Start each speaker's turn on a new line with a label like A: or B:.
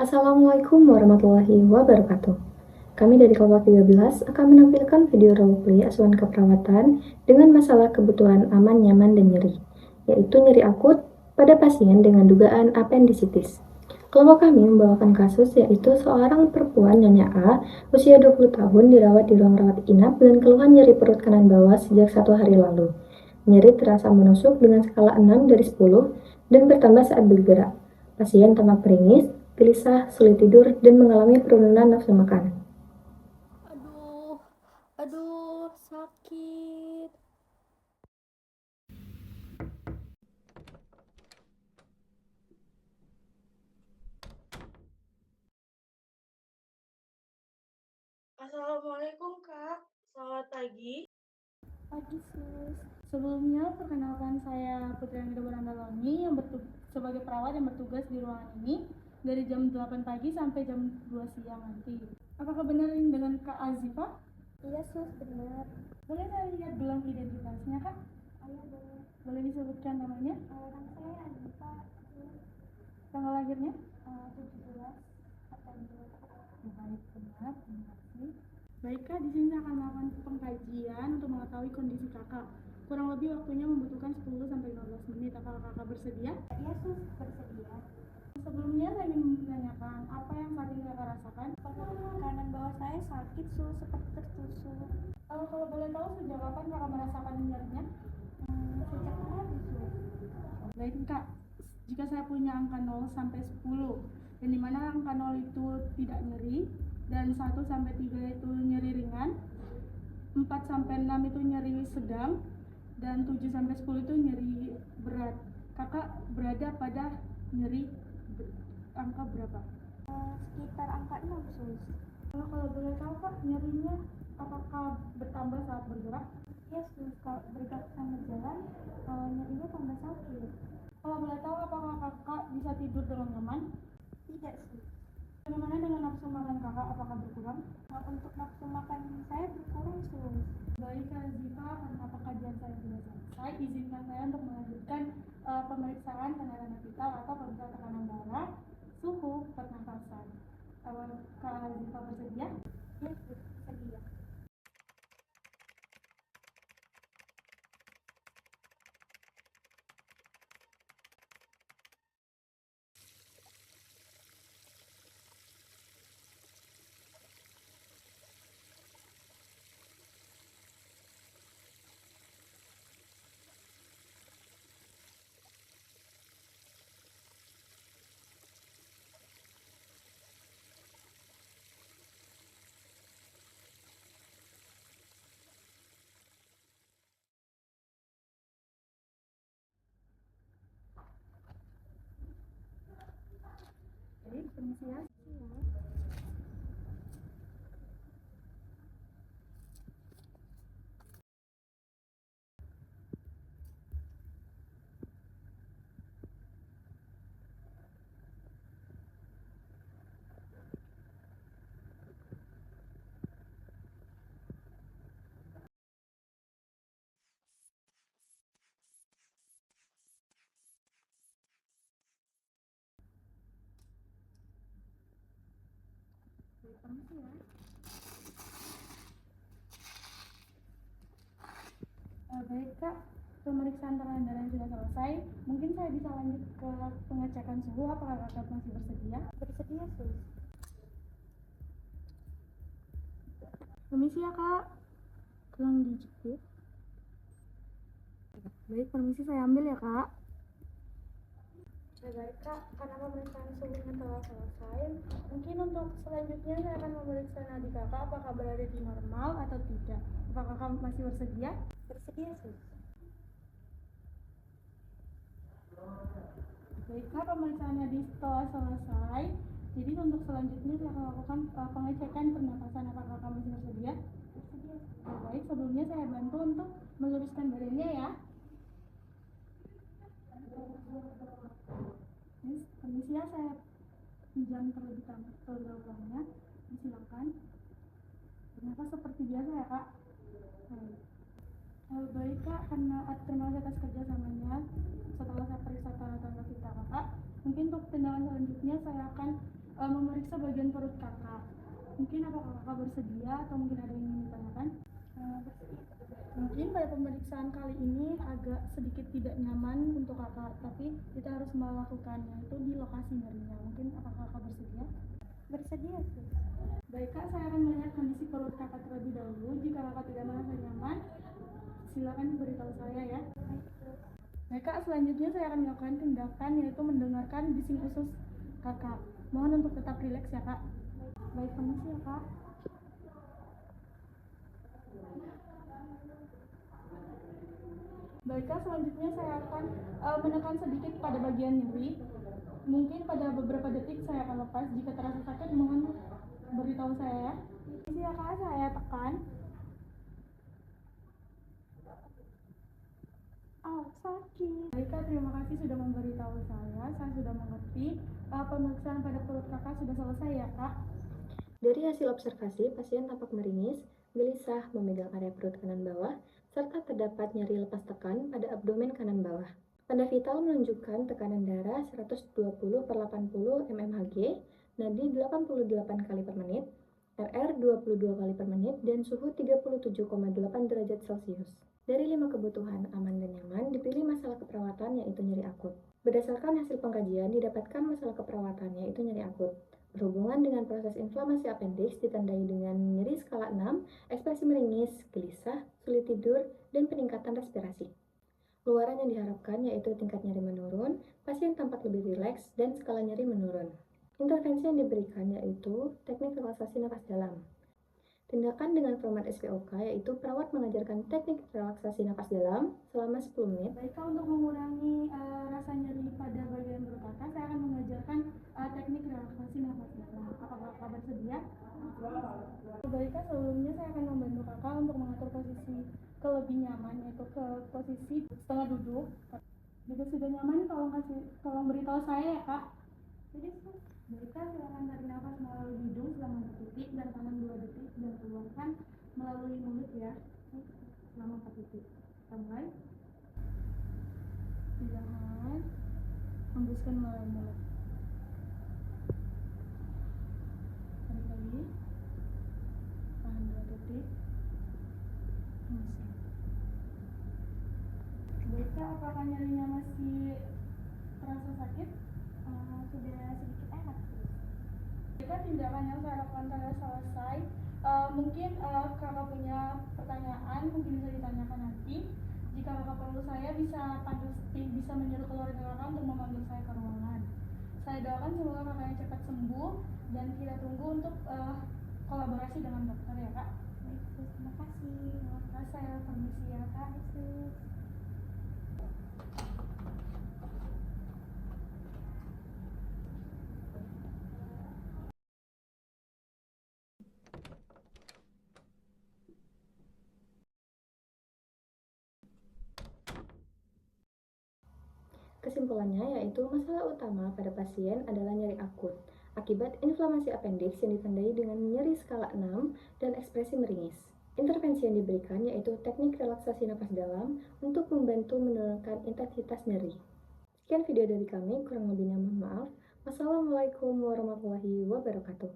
A: Assalamualaikum warahmatullahi wabarakatuh. Kami dari kelompok 13 akan menampilkan video roleplay asuhan keperawatan dengan masalah kebutuhan aman, nyaman, dan nyeri, yaitu nyeri akut pada pasien dengan dugaan apendisitis. Kelompok kami membawakan kasus yaitu seorang perempuan Nyonya A, usia 20 tahun dirawat di ruang rawat inap dengan keluhan nyeri perut kanan bawah sejak 1 hari lalu. Nyeri terasa menusuk dengan skala 6 dari 10 dan bertambah saat bergerak. Pasien tampak meringis, gelisah, sulit tidur, dan mengalami penurunan nafsu makan.
B: Aduh, aduh, sakit.
C: Assalamualaikum Kak, selamat pagi.
B: Pagi, Sus. Sebelumnya, perkenalkan saya Putri Anggra Barandaloni yang sebagai perawat yang bertugas di ruangan ini dari jam 8 pagi sampai jam 2 siang nanti. Apakah benar ini dengan Kak Azifa?
D: Iya, Sus, benar.
B: Boleh saya lihat gelang identitasnya, Kak?
D: Ayah boleh.
B: Boleh disebutkan namanya?
D: Nama saya Anita,
B: Tanggal lahirnya?
D: 17 September.
B: Baik, benar. Terima kasih. Baik, Kak, di sini saya akan melakukan pengkajian untuk mengetahui kondisi Kakak. Kurang lebih waktunya membutuhkan 10 sampai 15 menit. Apakah Kakak bersedia?
D: Iya, Sus, bersedia.
B: Sebelumnya saya ingin menanyakan apa yang saat ini Kakak rasakan?
D: Kanan bawah saya sakit, Sus, seperti tertusuk.
B: Kalau boleh tahu sejak kapan Kakak merasakan nyerinya?
D: Sejak tadi, Sus.
B: Baik, Kak. Jika saya punya angka 0 sampai 10, dan dimana angka 0 itu tidak nyeri, dan 1 sampai 3 itu nyeri ringan, 4 sampai 6 itu nyeri sedang, dan 7 sampai 10 itu nyeri berat. Kakak berada pada nyeri angka berapa?
D: Sekitar angka 6, Sus.
B: Kalau boleh tahu, Kak, nyerinya apakah bertambah saat bergerak?
D: Iya, Sus, kalau bergerak sama jalan, nyerinya tambah sakit.
B: Kalau boleh tahu, apakah Kakak bisa tidur dengan nyaman?
D: Tidak, Sus.
B: Bagaimana dengan nafsu makan Kakak, apakah berkurang?
D: Untuk nafsu makan saya berkurang, Sus.
B: Baik, Kak Ziva, karena kajian saya sudah selesai, izinkan saya untuk melanjutkan pemeriksaan tanda-tanda vital atau pemeriksaan tekanan darah, suhu, pernafasan. Kak Ziva bersedia?
D: Iya, Sus, bersedia.
B: Baik, permisi ya. Baik, permisi ya. Baik, Kak, pemeriksaan tekanan darah sudah selesai. Mungkin saya bisa lanjut ke pengecekan suhu. Apakah Kakak masih bersedia?
D: Bersedia, Sus.
B: Permisi ya, Kak. Tolong dijepit. Baik, permisi saya ambil ya, Kak. Baik, Kak, karena pemeriksaan suhunya telah selesai, mungkin untuk selanjutnya saya akan memeriksa nadi Kakak apakah berada di normal atau tidak. Apakah Kakak masih bersedia?
D: Bersedia, Sus.
B: Baik, Kak, pemeriksaan nadi telah selesai. Jadi untuk selanjutnya saya akan lakukan pengecekan pernapasan. Apakah Kakak masih bersedia?
D: Bersedia, Sus.
B: Baik, sebelumnya saya bantu untuk meluruskan badannya ya. Permisi ya, saya pinjam terlebih dahulunya. Silakan. Ternyata seperti biasa ya, Kak. Baik, Kak, karena terima kasih atas kerjasamanya. Setelah saya periksa tanda-tanda vital Kakak, mungkin untuk tindakan selanjutnya saya akan memeriksa bagian perut kakak. Mungkin apakah kakak bersedia atau mungkin ada yang ingin ditanyakan? Mungkin pada pemeriksaan kali ini agak sedikit tidak nyaman untuk kakak, tapi kita harus melakukannya itu di lokasi nyerinya. Mungkin apakah kakak bersedia?
D: Bersedia sih.
B: Baik kak, saya akan melihat kondisi perut kakak terlebih dahulu. Jika kakak tidak merasa nyaman, silakan beritahu saya ya. Baik kak, selanjutnya saya akan melakukan tindakan yaitu mendengarkan bising usus kakak. Mohon untuk tetap rileks ya kak.
D: Baik, permisi ya kak.
B: Baik kak, selanjutnya saya akan menekan sedikit pada bagian nyeri. Mungkin pada beberapa detik saya akan lepas. Jika terasa sakit, mohon beritahu saya ya. Permisi ya kak, saya tekan.
D: Sakit.
B: Baik kak, terima kasih sudah memberitahu saya sudah mengerti. Pemeriksaan pada perut kakak sudah selesai ya kak.
A: Dari hasil observasi, pasien tampak meringis, gelisah, memegang area perut kanan bawah, serta terdapat nyeri lepas tekan pada abdomen kanan bawah. Tanda vital menunjukkan tekanan darah 120/80 mmHg, nadi 88 kali per menit, RR 22 kali per menit, dan suhu 37,8 derajat Celcius. Dari 5 kebutuhan aman dan nyaman, dipilih masalah keperawatan yaitu nyeri akut. Berdasarkan hasil pengkajian, didapatkan masalah keperawatan yaitu nyeri akut. Berhubungan dengan proses inflamasi appendix ditandai dengan nyeri skala 6, ekspresi meringis, gelisah, sulit tidur, dan peningkatan respirasi. Luaran yang diharapkan yaitu tingkat nyeri menurun, pasien tampak lebih rileks, dan skala nyeri menurun. Intervensi yang diberikan yaitu teknik relaksasi nafas dalam. Tindakan dengan format SPOK yaitu perawat mengajarkan teknik relaksasi nafas dalam selama 10 menit.
B: Baik kak, untuk mengurangi rasa nyeri pada bagian perut kakak, saya akan mengajarkan teknik relaksasi nafas dalam. Apakah kakak bersedia? Baik kak, sebelumnya saya akan membantu kakak untuk mengatur posisi ke lebih nyaman, yaitu ke posisi setengah duduk. Jika sudah nyaman, tolong beritahu saya ya kak. Baik kak, silakan tarik nafas melalui hidung selama 4 detik dan tahan 2 detik dan keluarkan melalui mulut ya selama 4 detik. Kita mulai. Ditahan, hembuskan melalui mulut. Tarik lagi, tahan 2 detik, hembuskan. Baik kak, apakah nyerinya masih terasa sakit?
D: Sudah sedikit enak sih.
B: Jika tindakan yang saya lakukan telah selesai, mungkin kakak punya pertanyaan, mungkin bisa ditanyakan nanti. Jika kakak perlu, saya bisa menyuruh keluarga kakak untuk memanggil saya ke ruangan. Saya doakan semoga kakaknya cepat sembuh dan kita tunggu untuk kolaborasi dengan dokter ya kak.
D: Baik, terima kasih.
B: Saya permisi ya kak.
A: Kesimpulannya yaitu masalah utama pada pasien adalah nyeri akut akibat inflamasi appendix yang ditandai dengan nyeri skala 6 dan ekspresi meringis. Intervensi yang diberikan yaitu teknik relaksasi nafas dalam untuk membantu menurunkan intensitas nyeri. Sekian video dari kami, kurang lebihnya mohon maaf. Wassalamualaikum warahmatullahi wabarakatuh.